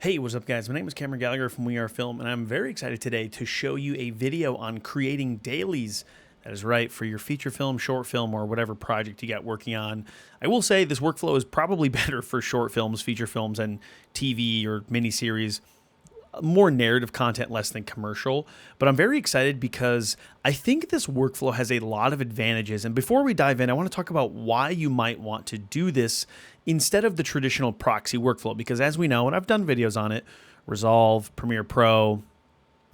Hey, what's up guys? My name is Cameron Gallagher from We Are Film, and I'm very excited today to show you a video on creating dailies. That is right, for your feature film, short film, or whatever project you got working on. I will say this workflow is probably better for short films, feature films, and TV or miniseries. More narrative content, less than commercial. But I'm very excited because I think this workflow has a lot of advantages. And before we dive in, I want to talk about why you might want to do this instead of the traditional proxy workflow. Because as we know, and I've done videos on it, Resolve, Premiere Pro,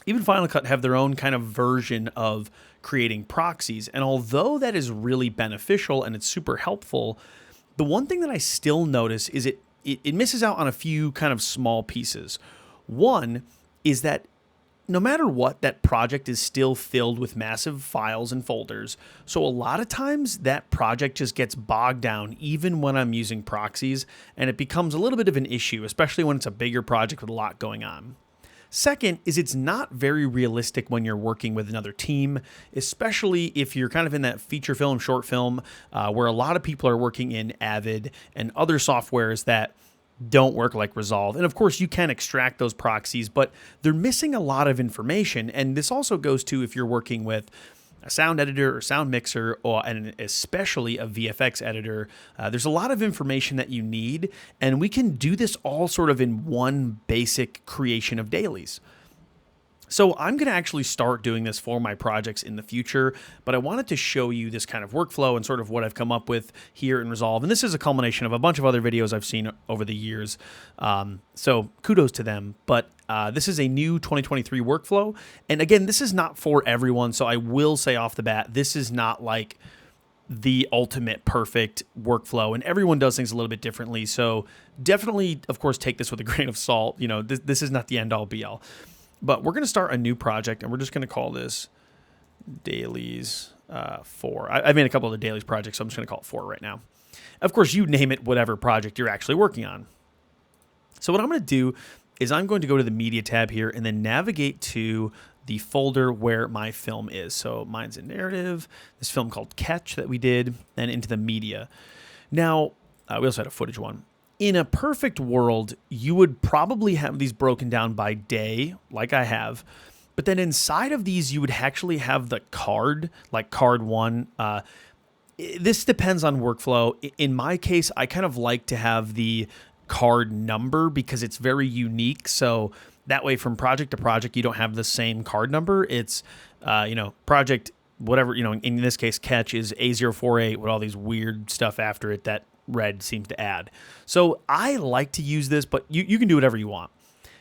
even Final Cut have their own kind of version of creating proxies. And although that is really beneficial and it's super helpful, the one thing that I still notice is it misses out on a few kind of small pieces. One is that no matter what, that project is still filled with massive files and folders. So a lot of times that project just gets bogged down even when I'm using proxies, and it becomes a little bit of an issue, especially when it's a bigger project with a lot going on. Second is it's not very realistic when you're working with another team, especially if you're kind of in that feature film, short film, where a lot of people are working in AVID and other softwares that don't work like Resolve. And of course, you can extract those proxies, but they're missing a lot of information. And this also goes to if you're working with a sound editor or sound mixer, and especially a VFX editor. There's a lot of information that you need, and we can do this all sort of in one basic creation of dailies. So I'm going to actually start doing this for my projects in the future, but I wanted to show you this kind of workflow and sort of what I've come up with here in Resolve. And this is a culmination of a bunch of other videos I've seen over the years. So kudos to them. But this is a new 2023 workflow. And again, this is not for everyone. So I will say off the bat, this is not like the ultimate perfect workflow, and everyone does things a little bit differently. So definitely, of course, take this with a grain of salt. You know, this is not the end all be all. But we're going to start a new project, and we're just going to call this Dailies 4. I made a couple of the Dailies projects, so I'm just going to call it 4 right now. Of course, you name it whatever project you're actually working on. So what I'm going to do is I'm going to go to the Media tab here and then navigate to the folder where my film is. So mine's in Narrative, this film called Catch that we did, and into the Media. Now, we also had a footage one. In a perfect world, you would probably have these broken down by day, like I have. But then inside of these, you would actually have the card, like card 1. This depends on workflow. In my case, I kind of like to have the card number because it's very unique. So that way, from project to project, you don't have the same card number. It's, project whatever, in this case, Catch is A048 with all these weird stuff after it that Red seems to add. So I like to use this, but you can do whatever you want.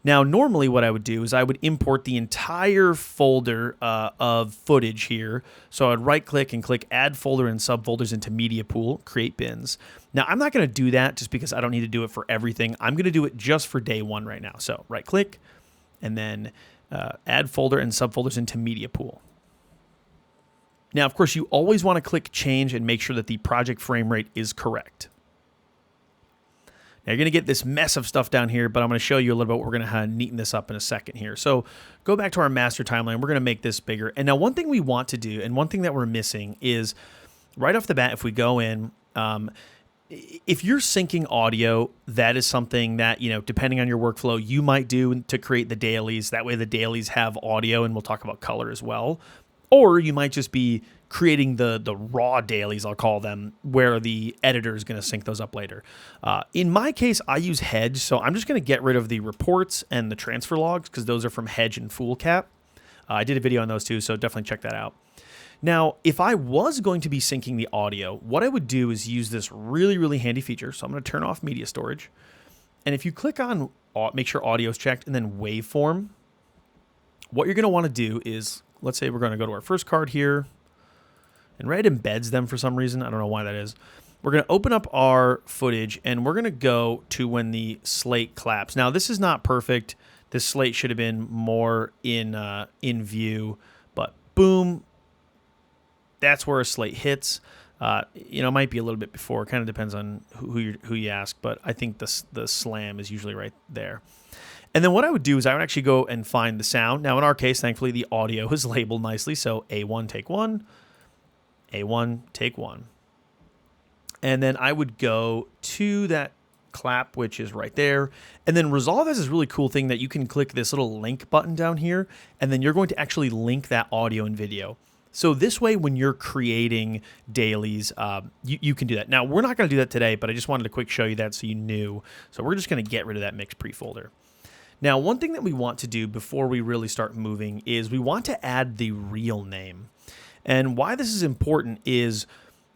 Now, normally what I would do is I would import the entire folder of footage here. So I'd right click and click add folder and subfolders into media pool, create bins. Now I'm not going to do that just because I don't need to do it for everything. I'm going to do it just for day one right now. So right click and then add folder and subfolders into media pool. Now, of course, you always want to click change and make sure that the project frame rate is correct. Now, you're going to get this mess of stuff down here, but I'm going to show you a little bit. We're going to neaten this up in a second here. So go back to our master timeline. We're going to make this bigger. And now one thing we want to do, and one thing that we're missing is right off the bat, if we go in, if you're syncing audio, that is something that, depending on your workflow, you might do to create the dailies. That way the dailies have audio, and we'll talk about color as well. Or you might just be creating the raw dailies, I'll call them, where the editor is going to sync those up later. In my case, I use Hedge, so I'm just going to get rid of the reports and the transfer logs because those are from Hedge and FoolCap. I did a video on those too, so definitely check that out. Now, if I was going to be syncing the audio, what I would do is use this really, really handy feature. So I'm going to turn off media storage. And if you click on make sure audio is checked and then waveform, what you're going to want to do is, let's say we're going to go to our first card here, and Red embeds them for some reason. I don't know why that is. We're going to open up our footage, and we're going to go to when the slate claps. Now, this is not perfect. This slate should have been more in view, but boom, that's where a slate hits. It might be a little bit before. It kind of depends on who you ask, but I think the slam is usually right there. And then what I would do is I would actually go and find the sound. Now, in our case, thankfully, the audio is labeled nicely. So A1, take 1, A1, take 1. And then I would go to that clap, which is right there. And then Resolve has this really cool thing that you can click this little link button down here, and then you're going to actually link that audio and video. So this way, when you're creating dailies, you can do that. Now, we're not going to do that today, but I just wanted to quick show you that so you knew. So we're just going to get rid of that mix pre folder. Now, one thing that we want to do before we really start moving is we want to add the real name. And why this is important is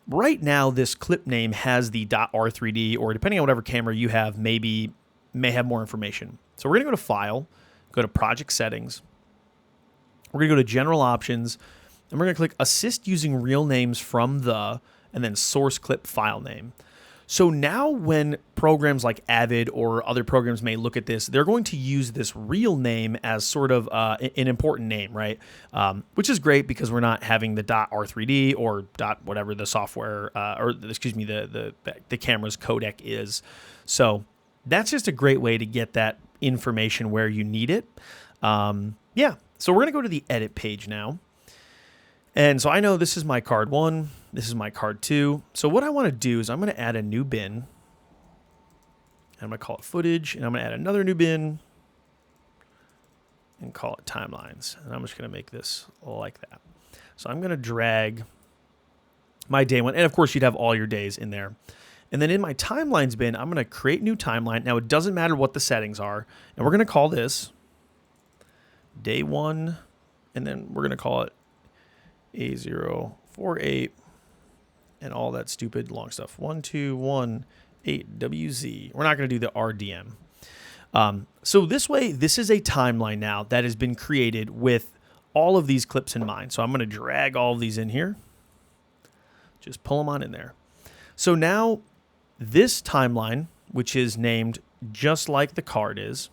right now this clip name has the .r3d, or depending on whatever camera you have, may have more information. So we're going to go to File, go to Project Settings. We're going to go to General Options, and we're going to click Assist Using Real Names from the, and then Source Clip File Name. So now when programs like AVID or other programs may look at this, they're going to use this real name as sort of an important name, right? Which is great because we're not having the .r3d or whatever the software, or excuse me, the camera's codec is. So that's just a great way to get that information where you need it. Yeah, so we're going to go to the edit page now. And so I know this is my card 1, this is my card 2. So what I want to do is I'm going to add a new bin. And I'm going to call it footage, and I'm going to add another new bin and call it timelines. And I'm just going to make this like that. So I'm going to drag my day 1, and of course you'd have all your days in there. And then in my timelines bin, I'm going to create new timeline. Now it doesn't matter what the settings are, and we're going to call this day 1, and then we're going to call it A048 and all that stupid long stuff. 1218WZ. We're not going to do the RDM. So this way, this is a timeline now that has been created with all of these clips in mind. So I'm going to drag all of these in here. Just pull them on in there. So now this timeline, which is named just like the card is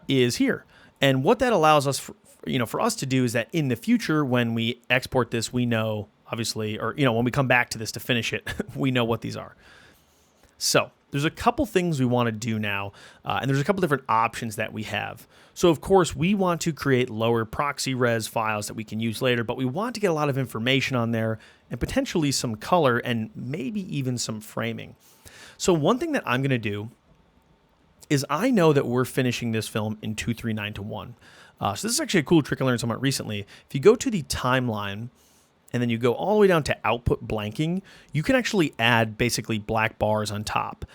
here. And what that allows us for us to do is that in the future, when we export this, we know, obviously, or, when we come back to this to finish it, we know what these are. So there's a couple things we want to do now, and there's a couple different options that we have. So, of course, we want to create lower proxy res files that we can use later, but we want to get a lot of information on there and potentially some color and maybe even some framing. So one thing that I'm going to do is I know that we're finishing this film in 2:3:9:1. So this is actually a cool trick I learned somewhat recently. If you go to the timeline and then you go all the way down to output blanking, you can actually add basically black bars on top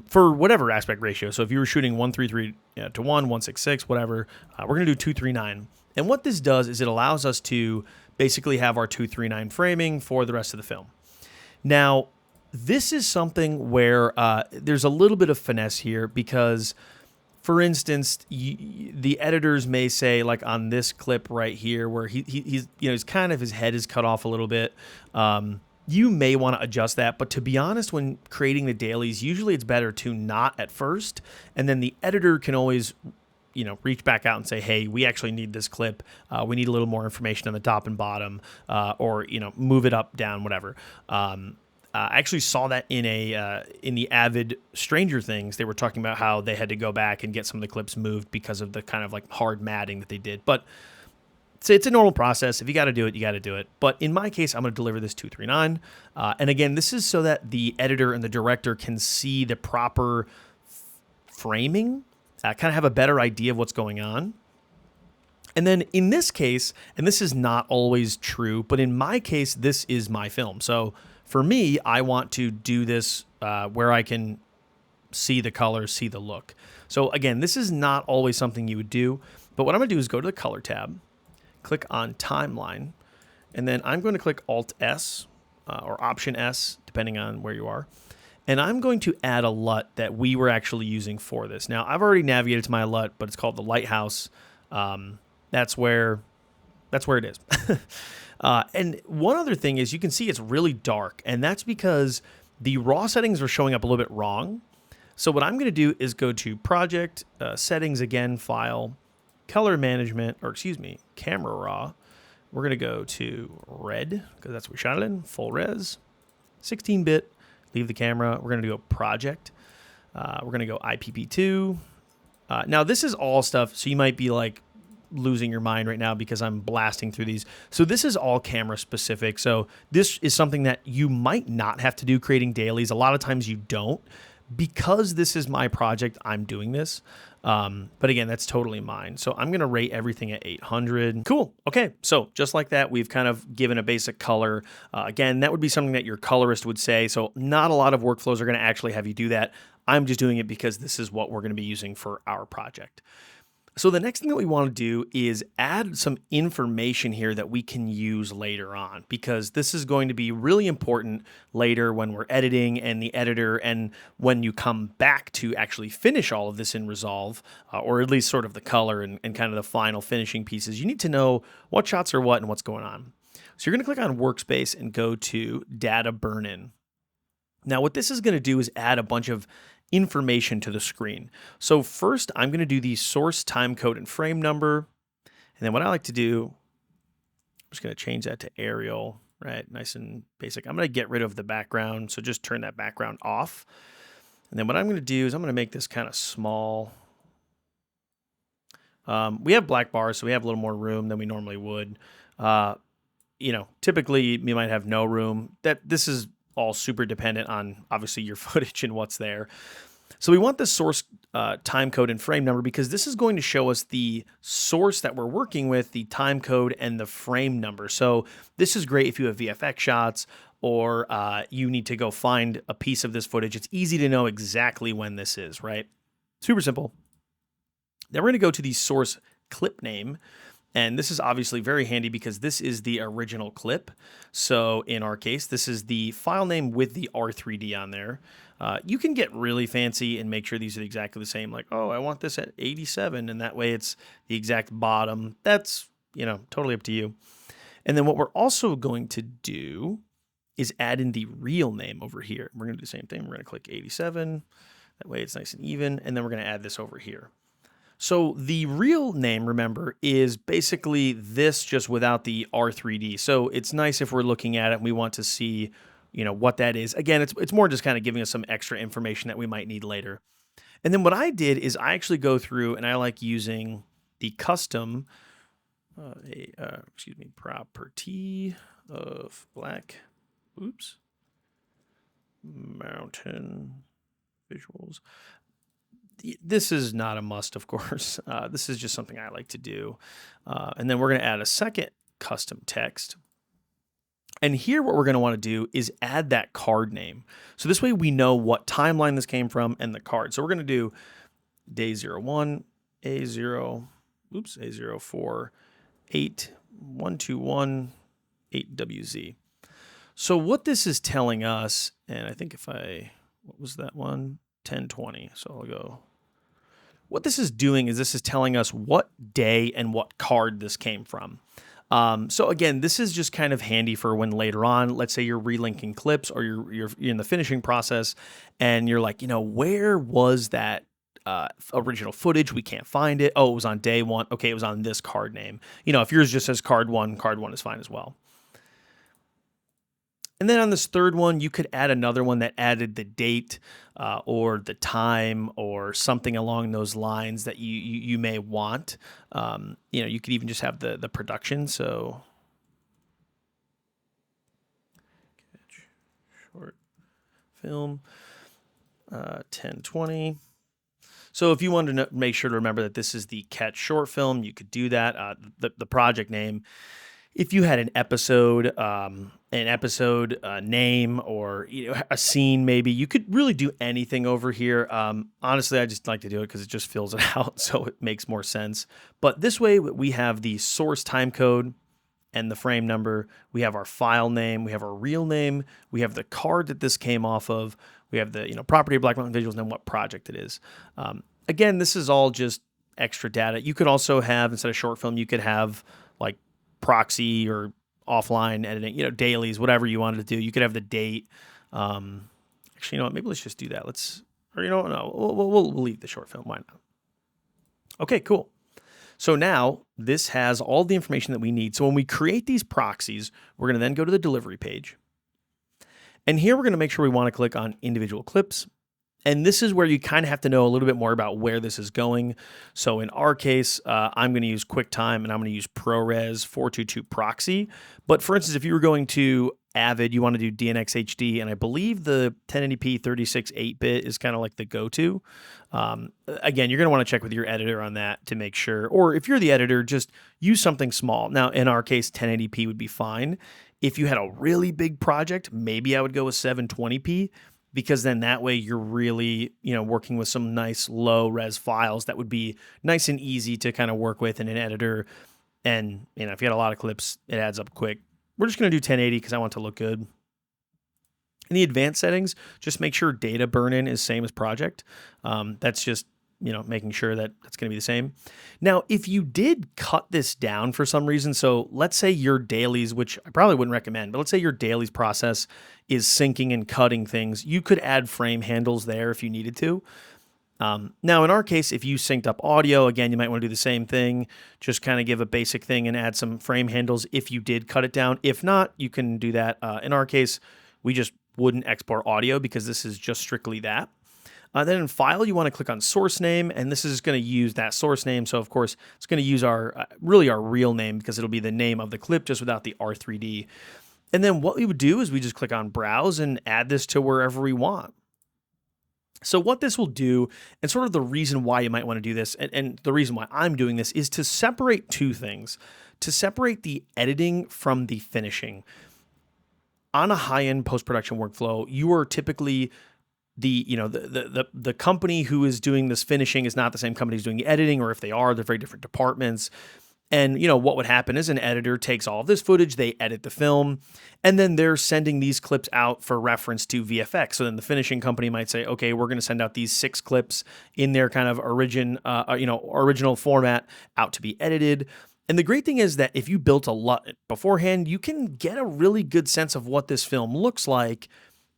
for whatever aspect ratio. So if you were shooting 1:33 to 1, 1:66, whatever, we're going to do 2:3:9. And what this does is it allows us to basically have our 2:3:9 framing for the rest of the film. Now, this is something where there's a little bit of finesse here because, for instance, the editors may say, like on this clip right here, where he's kind of, his head is cut off a little bit. You may want to adjust that, but to be honest, when creating the dailies, usually it's better to not at first, and then the editor can always, reach back out and say, hey, we actually need this clip. We need a little more information on the top and bottom, or move it up, down, whatever. I actually saw that in the AVID Stranger Things. They were talking about how they had to go back and get some of the clips moved because of the kind of like hard matting that they did. But it's a normal process. If you got to do it, you got to do it. But in my case, I'm going to deliver this 2:3:9. And again, this is so that the editor and the director can see the proper framing, kind of have a better idea of what's going on. And then in this case, and this is not always true, but in my case, this is my film. So for me, I want to do this where I can see the color, see the look. So again, this is not always something you would do, but what I'm going to do is go to the color tab, click on timeline, and then I'm going to click Alt S or Option S, depending on where you are. And I'm going to add a LUT that we were actually using for this. Now, I've already navigated to my LUT, but it's called the Lighthouse. That's where it is. And one other thing is you can see it's really dark, and that's because the raw settings are showing up a little bit wrong. So what I'm going to do is go to Project, Settings again, File, Color Management, Camera Raw. We're going to go to Red, because that's what we shot it in, Full Res, 16-bit, leave the camera. We're going to go Project. We're going to go IPP2. Now, this is all stuff, so you might be like, losing your mind right now because I'm blasting through these. So this is all camera specific. So this is something that you might not have to do creating dailies. A lot of times you don't, Because this is my project, I'm doing this. But again, that's totally mine. So I'm going to rate everything at 800. Cool. Okay. So just like that, we've kind of given a basic color. Again, that would be something that your colorist would say. So not a lot of workflows are going to actually have you do that. I'm just doing it because this is what we're going to be using for our project. So the next thing that we want to do is add some information here that we can use later on, because this is going to be really important later when we're editing and the editor, and when you come back to actually finish all of this in Resolve, or at least sort of the color and kind of the final finishing pieces. You need to know what shots are what and what's going on. So you're going to click on Workspace and go to Data Burn-In. Now what this is going to do is add a bunch of information to the screen. So first, I'm going to do the source, time code, and frame number. And then what I like to do, I'm just going to change that to Arial, right? Nice and basic. I'm going to get rid of the background. So just turn that background off. And then what I'm going to do is I'm going to make this kind of small. We have black bars, so we have a little more room than we normally would. Typically you might have no room. This is all super dependent on obviously your footage and what's there. So we want the source time code and frame number because this is going to show us the source that we're working with, the time code and the frame number. So this is great if you have VFX shots or you need to go find a piece of this footage. It's easy to know exactly when this is, right? Super simple. Then we're going to go to the source clip name. And this is obviously very handy because this is the original clip. So in our case, this is the file name with the R3D on there. You can get really fancy and make sure these are exactly the same. Like, oh, I want this at 87, and that way it's the exact bottom. That's, totally up to you. And then what we're also going to do is add in the real name over here. We're going to do the same thing. We're going to click 87. That way it's nice and even. And then we're going to add this over here. So the real name, remember, is basically this just without the R3D. So it's nice if we're looking at it and we want to see, what that is. Again, it's more just kind of giving us some extra information that we might need later. And then what I did is I actually go through and I like using the custom, property of black, mountain visuals. This is not a must, of course. This is just something I like to do. And then we're going to add a second custom text. And here what we're going to want to do is add that card name. So this way we know what timeline this came from and the card. So we're going to do day 01, A04, 8121, 8WZ. So what this is telling us, and I think what was that one? 1020. So I'll go. What this is doing is this is telling us what day and what card this came from. So again, this is just kind of handy for when later on, let's say you're relinking clips or you're in the finishing process and you're like, where was that original footage? We can't find it. Oh, it was on day 1. Okay, it was on this card name. If yours just says card 1 is fine as well. And then on this third one, you could add another one that added the date or the time or something along those lines that you may want. You could even just have the production. So short film, 1020. So if you wanted to make sure to remember that this is the Catch short film, you could do that. The project name. If you had an episode name or a scene, maybe you could really do anything over here. Honestly, I just like to do it because it just fills it out, so it makes more sense. But this way, we have the source time code and the frame number. We have our file name. We have our real name. We have the card that this came off of. We have the property of Black Mountain Visuals and then what project it is. Again, this is all just extra data. You could also have, instead of short film, you could have like proxy or offline editing, dailies, whatever you wanted to do. You could have the date. Actually, maybe let's just do that. We'll leave the short film. Why not? Okay, cool. So now this has all the information that we need. So when we create these proxies, we're going to then go to the delivery page. And here we're going to make sure we want to click on individual clips. And this is where you kind of have to know a little bit more about where this is going. So in our case, I'm going to use QuickTime and I'm going to use ProRes 422 proxy. But for instance, if you were going to AVID, you want to do DNX HD, and I believe the 1080p 36 8-bit is kind of like the go-to. Again, you're going to want to check with your editor on that to make sure, or if you're the editor, just use something small. Now, in our case, 1080p would be fine. If you had a really big project, maybe I would go with 720p, because then that way you're really, working with some nice low res files that would be nice and easy to kind of work with in an editor. And, if you had a lot of clips, it adds up quick. We're just going to do 1080 because I want it to look good. In the advanced settings, just make sure data burn-in is same as project. That's just, making sure that that's going to be the same. Now, if you did cut this down for some reason, so let's say your dailies, which I probably wouldn't recommend, but let's say your dailies process is syncing and cutting things, you could add frame handles there if you needed to. Now, in our case, if you synced up audio, again, you might want to do the same thing. Just kind of give a basic thing and add some frame handles if you did cut it down. If not, you can do that. In our case, we just wouldn't export audio because this is just strictly that. Then in File, you want to click on Source Name, and this is going to use that source name. So, of course, it's going to use our real name because it'll be the name of the clip just without the R3D. And then what we would do is we just click on Browse and add this to wherever we want. So what this will do, and sort of the reason why you might want to do this, and the reason why I'm doing this, is to separate two things. To separate the editing from the finishing. On a high-end post-production workflow, you are typically the company who is doing this finishing is not the same company who's doing the editing, or if they are, they're very different departments. And, what would happen is an editor takes all of this footage, they edit the film, and then they're sending these clips out for reference to VFX. So then the finishing company might say, okay, we're going to send out these 6 clips in their kind of original format out to be edited. And the great thing is that if you built a lot beforehand, you can get a really good sense of what this film looks like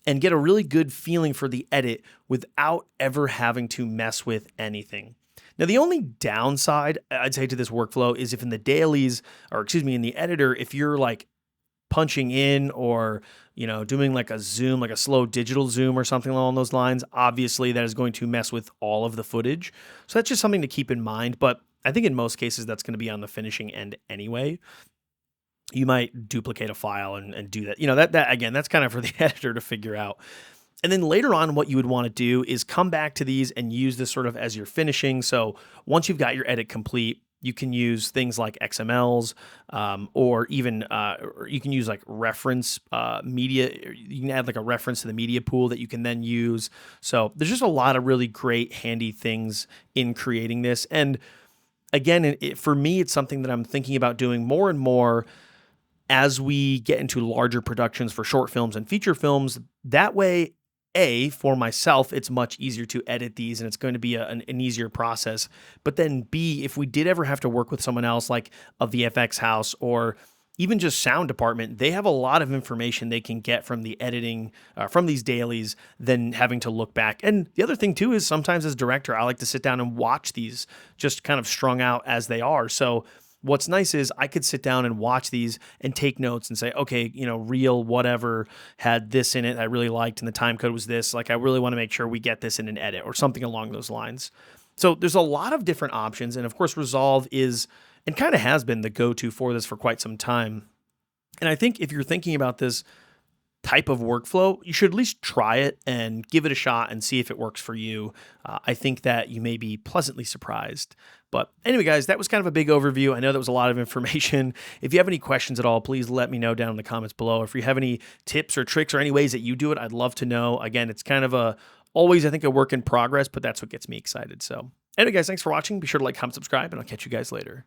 and get a really good feeling for the edit without ever having to mess with anything. Now, the only downside I'd say to this workflow is if in the dailies, in the editor, if you're like punching in or, doing like a zoom, like a slow digital zoom or something along those lines, obviously that is going to mess with all of the footage. So that's just something to keep in mind. But I think in most cases that's going to be on the finishing end anyway. You might duplicate a file and do that. That again, that's kind of for the editor to figure out. And then later on, what you would want to do is come back to these and use this sort of as your finishing. So once you've got your edit complete, you can use things like XMLs, or even you can use like reference media. You can add like a reference to the media pool that you can then use. So there's just a lot of really great, handy things in creating this. And again, for me, it's something that I'm thinking about doing more and more as we get into larger productions for short films and feature films. That way, for myself, it's much easier to edit these and it's going to be an easier process. But then B, if we did ever have to work with someone else like a VFX house or even just sound department, they have a lot of information they can get from the editing, from these dailies, than having to look back. And the other thing too is sometimes as director, I like to sit down and watch these just kind of strung out as they are. So what's nice is I could sit down and watch these and take notes and say, okay, reel whatever had this in it I really liked and the time code was this. Like, I really want to make sure we get this in an edit or something along those lines. So there's a lot of different options. And of course, Resolve is, and kind of has been, the go-to for this for quite some time. And I think if you're thinking about this type of workflow, you should at least try it and give it a shot and see if it works for you. I think that you may be pleasantly surprised. But anyway, guys, that was kind of a big overview. I know that was a lot of information. If you have any questions at all, please let me know down in the comments below. If you have any tips or tricks or any ways that you do it, I'd love to know. Again, it's kind of always, I think, a work in progress, but that's what gets me excited. So anyway, guys, thanks for watching. Be sure to like, comment, subscribe, and I'll catch you guys later.